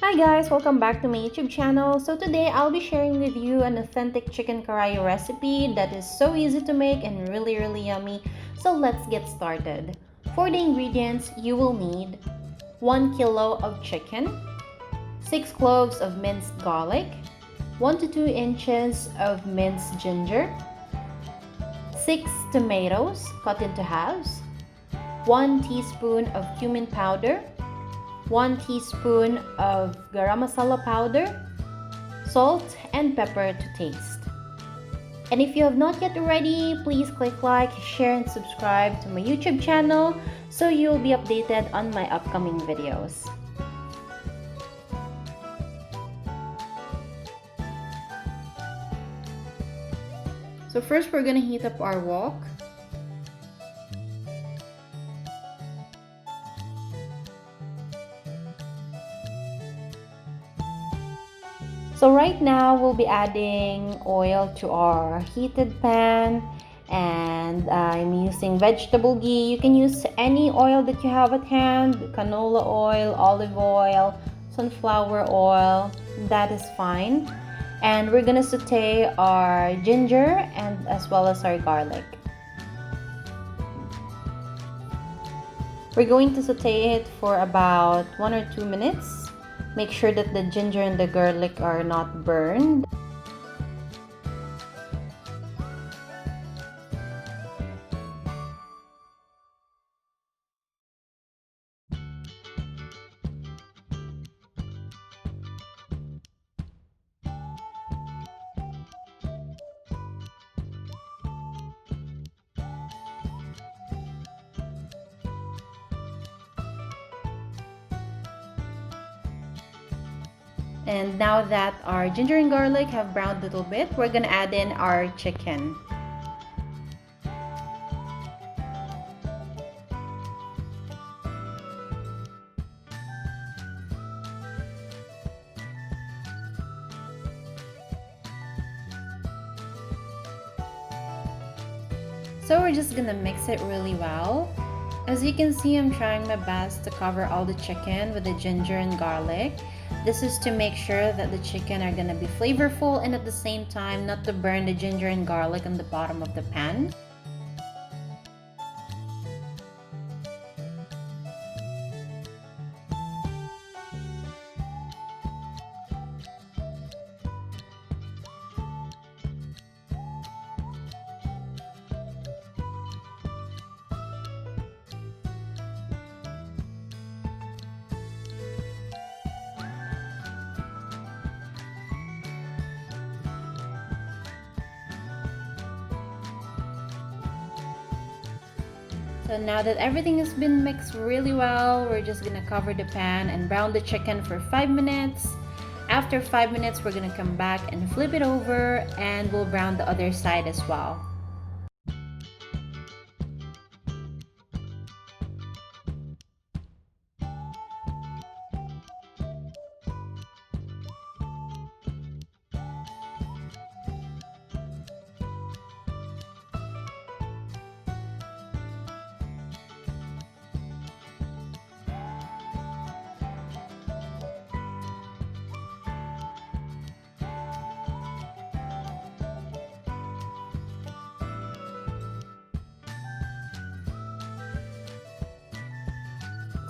Hi guys, welcome back to my YouTube channel. So today I'll be sharing with you an authentic chicken karahi recipe that is so easy to make and really yummy. So let's get started. For the ingredients, you will need 1 kilo of chicken, 6 cloves of minced garlic, 1 to 2 inches of minced ginger, 6 tomatoes cut into halves, 1 teaspoon of cumin powder, 1 teaspoon of garam masala powder, salt and pepper to taste. And if you have not yet already, please click like, share and subscribe to my YouTube channel so you'll be updated on my upcoming videos. So first we're gonna heat up our wok. So right now we'll be adding oil to our heated pan, and I'm using vegetable ghee. You can use any oil that you have at hand, canola oil, olive oil, sunflower oil, that is fine. And we're gonna saute our ginger and as well as our garlic. We're going to saute it for about 1 or 2 minutes. Make sure that the ginger and the garlic are not burned. And now that our ginger and garlic have browned a little bit, we're gonna add in our chicken. So we're just gonna mix it really well. As you can see, I'm trying my best to cover all the chicken with the ginger and garlic. This is to make sure that the chicken are gonna be flavorful and at the same time not to burn the ginger and garlic on the bottom of the pan. So now that everything has been mixed really well, we're just gonna cover the pan and brown the chicken for 5 minutes. After 5 minutes, we're gonna come back and flip it over and we'll brown the other side as well.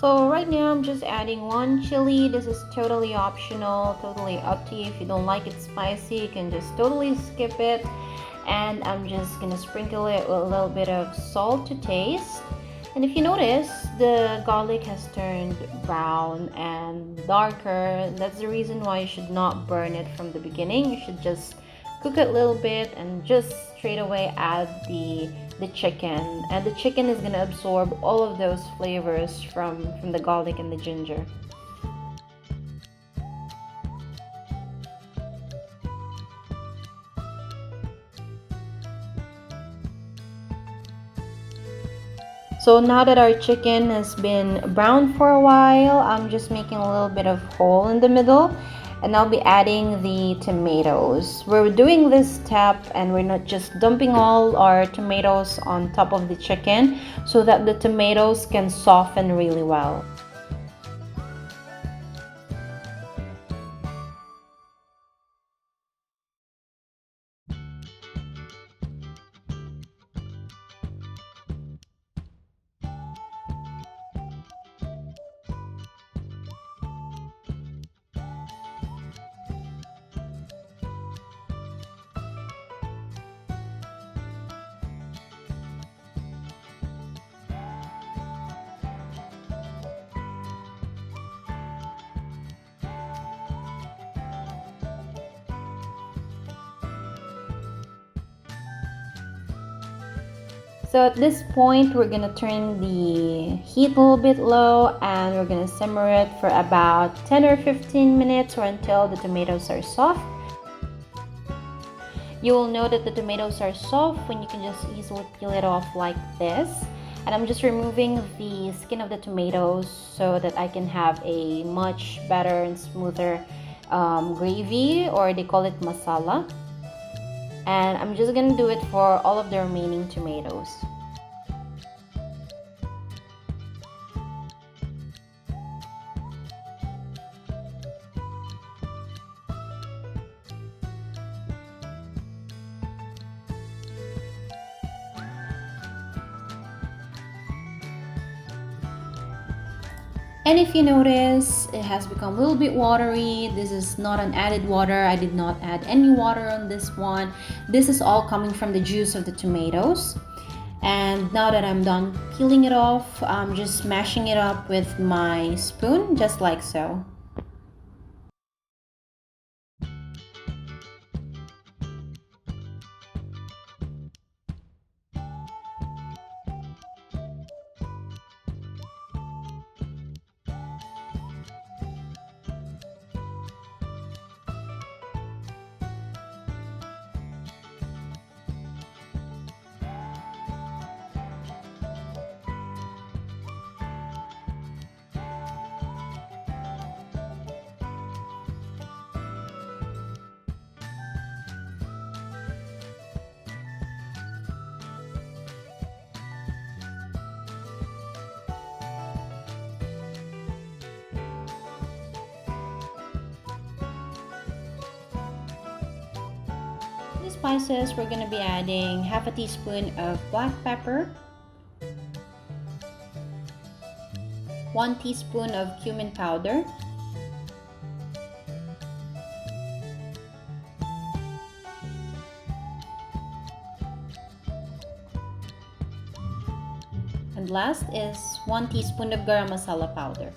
So right now I'm just adding 1 chili. This is totally optional, totally up to you. If you don't like it spicy, you can just totally skip it. And I'm just gonna sprinkle it with a little bit of salt to taste. And if you notice, the garlic has turned brown and darker. That's the reason why you should not burn it from the beginning. You should just cook it a little bit and just straight away add the chicken, and the chicken is gonna absorb all of those flavors from the garlic and the ginger. So now that our chicken has been browned for a while, I'm just making a little bit of hole in the middle, and I'll be adding the tomatoes. We're doing this step and we're not just dumping all our tomatoes on top of the chicken so that the tomatoes can soften really well. So at this point, we're gonna turn the heat a little bit low and we're gonna simmer it for about 10 or 15 minutes or until the tomatoes are soft. You will know that the tomatoes are soft when you can just easily peel it off like this. And I'm just removing the skin of the tomatoes so that I can have a much better and smoother gravy, or they call it masala. And I'm just gonna do it for all of the remaining tomatoes. And if you notice, it has become a little bit watery. This is not an added water. I did not add any water on this one. This is all coming from the juice of the tomatoes. And now that I'm done peeling it off, I'm just mashing it up with my spoon, just like so. The spices, we're going to be adding half a teaspoon of black pepper, 1 teaspoon of cumin powder, and last is 1 teaspoon of garam masala powder.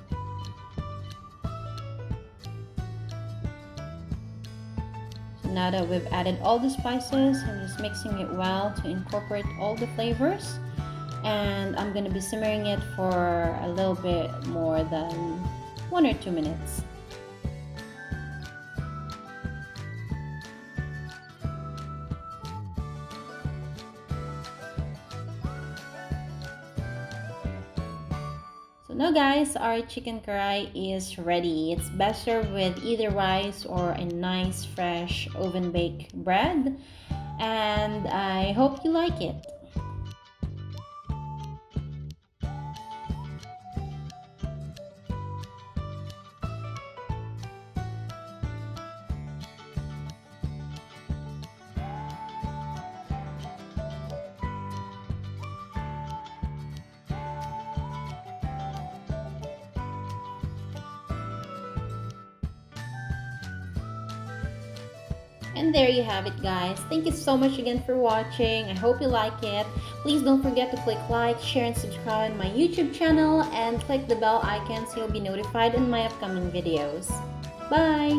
Now that we've added all the spices, I'm just mixing it well to incorporate all the flavors. And I'm going to be simmering it for a little bit more than 1 or 2 minutes. So now guys, our chicken karahi is ready. It's best served with either rice or a nice fresh oven baked bread. And I hope you like it. And there you have it guys. Thank you so much again for watching. I hope you like it. Please don't forget to click like, share, and subscribe on my YouTube channel and click the bell icon so you'll be notified in my upcoming videos. Bye!